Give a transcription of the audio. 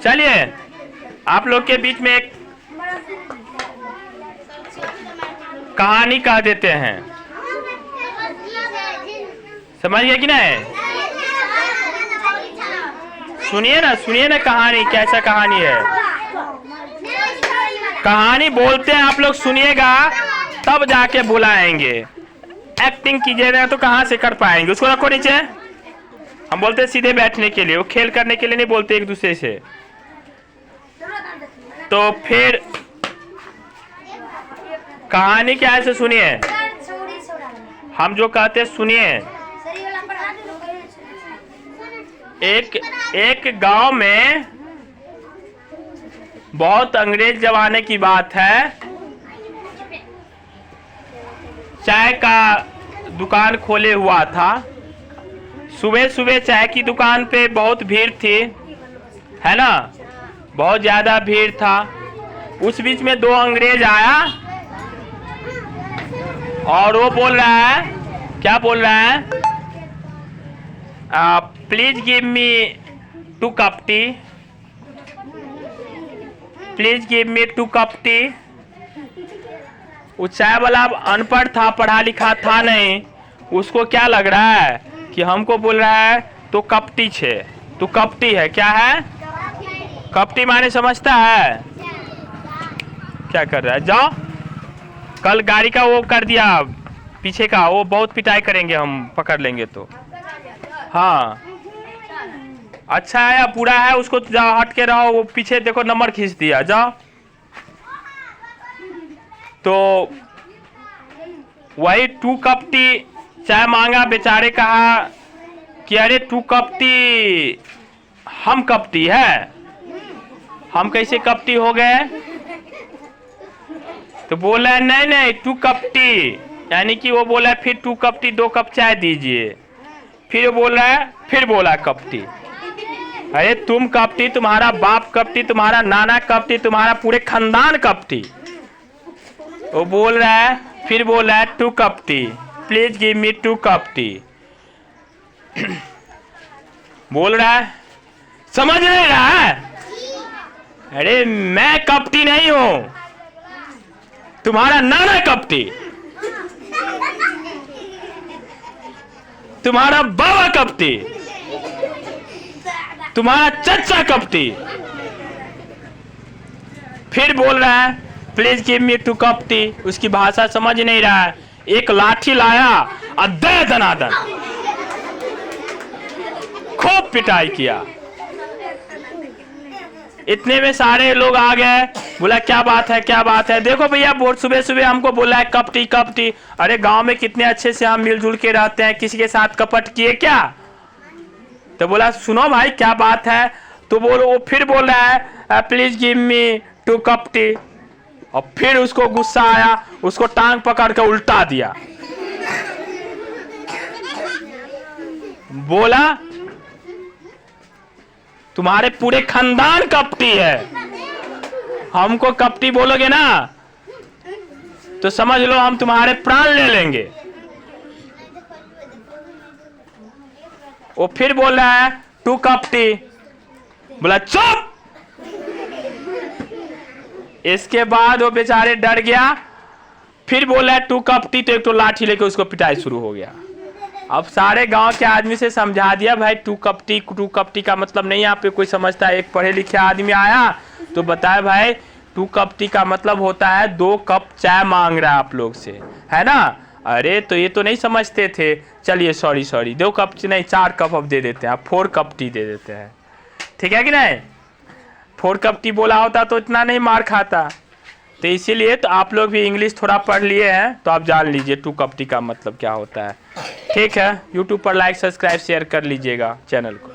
चलिए आप लोग के बीच में एक कहानी कह देते हैं, समझ गए कि नहीं? सुनिए ना कहानी, कैसा कहानी है। कहानी बोलते हैं आप लोग, सुनिएगा तब जाके बुलाएंगे। एक्टिंग कीजिएगा तो कहाँ से कर पाएंगे। उसको रखो नीचे। हम बोलते हैं सीधे बैठने के लिए, वो खेल करने के लिए नहीं बोलते एक दूसरे से। तो फिर कहानी क्या है, सुनिए। हम जो कहते हैं सुनिए। एक गांव में बहुत अंग्रेज जमाने की बात है, चाय का दुकान खोले हुआ था। सुबह सुबह चाय की दुकान पे बहुत भीड़ थी, है ना, बहुत ज्यादा भीड़ था। उस बीच में दो अंग्रेज आया और वो बोल रहा है, क्या बोल रहा है, please give me 2 cup T, please give me 2 cup T. वो चाय वाला अनपढ़ था, पढ़ा लिखा था नहीं। उसको क्या लग रहा है कि हमको बोल रहा है तो कपटी छे, तो कपटी है। क्या है कपटी माने, समझता है? क्या कर रहा है? जाओ, कल गाड़ी का वो कर दिया पीछे का, वो बहुत पिटाई करेंगे हम, पकड़ लेंगे तो। हाँ, अच्छा है या बुरा है उसको जाओ, हट के रहो। वो पीछे देखो नंबर खींच दिया, जाओ। तो वही 2 कप टी चाय मांगा, बेचारे कहा कि अरे 2 कप टी, हम कपटी है, हम कैसे कपटी हो गए? तो बोला है नहीं 2 कप टी, यानी कि वो बोला फिर 2 कप टी, 2 कप चाय दीजिए। फिर वो बोल रहा है, फिर बोला कपटी। अरे तुम कपटी, तुम्हारा बाप कपटी, तुम्हारा नाना कपटी, तुम्हारा पूरे खानदान कपटी। वो बोल रहा है, फिर बोल रहा है 2 cup T, please give me 2 cup T. बोल रहा है, समझ नहीं रहा है? अरे मैं कपटी नहीं हूं, तुम्हारा नाना कपटी, तुम्हारा बाबा कपटी, तुम्हारा चचा कपटी। फिर बोल रहा है please give me 2 cup T. उसकी भाषा समझ नहीं रहा है। एक लाठी लाया और दे दनादन खूब पिटाई किया। इतने में सारे लोग आ गए। बोला क्या बात है, क्या बात है? देखो भैया, बहुत सुबह सुबह हमको बोला है कपटी कपटी। अरे गांव में कितने अच्छे से हम मिलजुल के रहते हैं, किसी के साथ कपट किए क्या? तो बोला सुनो भाई क्या बात है? तो बोलो, वो फिर बोल रहा है please give me 2 cup T. और फिर उसको गुस्सा आया, उसको टांग पकड़ के उल्टा दिया। बोला तुम्हारे पूरे खानदान कपटी है, हमको कपटी बोलोगे ना तो समझ लो हम तुम्हारे प्राण ले लेंगे। वो फिर बोल रहा है 2 कप टी। बोला चुप। इसके बाद वो बेचारे डर गया। फिर बोला 2 कप टी, तो एक तो लाठी लेके उसको पिटाई शुरू हो गया। अब सारे गांव के आदमी से समझा दिया भाई 2 कप टी का मतलब नहीं आप पे कोई समझता है। एक पढ़े लिखे आदमी आया तो बताया भाई 2 कप टी का मतलब होता है 2 कप चाय मांग रहा है आप लोग से, है ना? अरे तो ये तो नहीं समझते थे। चलिए सॉरी 2 कप नहीं 4 कप अब दे देते हैं, 4 कप टी दे देते हैं, ठीक है कि नहीं? 4 कप टी बोला होता तो इतना नहीं मार खाता। तो इसीलिए तो आप लोग भी इंग्लिश थोड़ा पढ़ लिए हैं तो आप जान लीजिए 2 कप टी का मतलब क्या होता है। ठीक है, यूट्यूब पर लाइक सब्सक्राइब शेयर कर लीजिएगा चैनल को।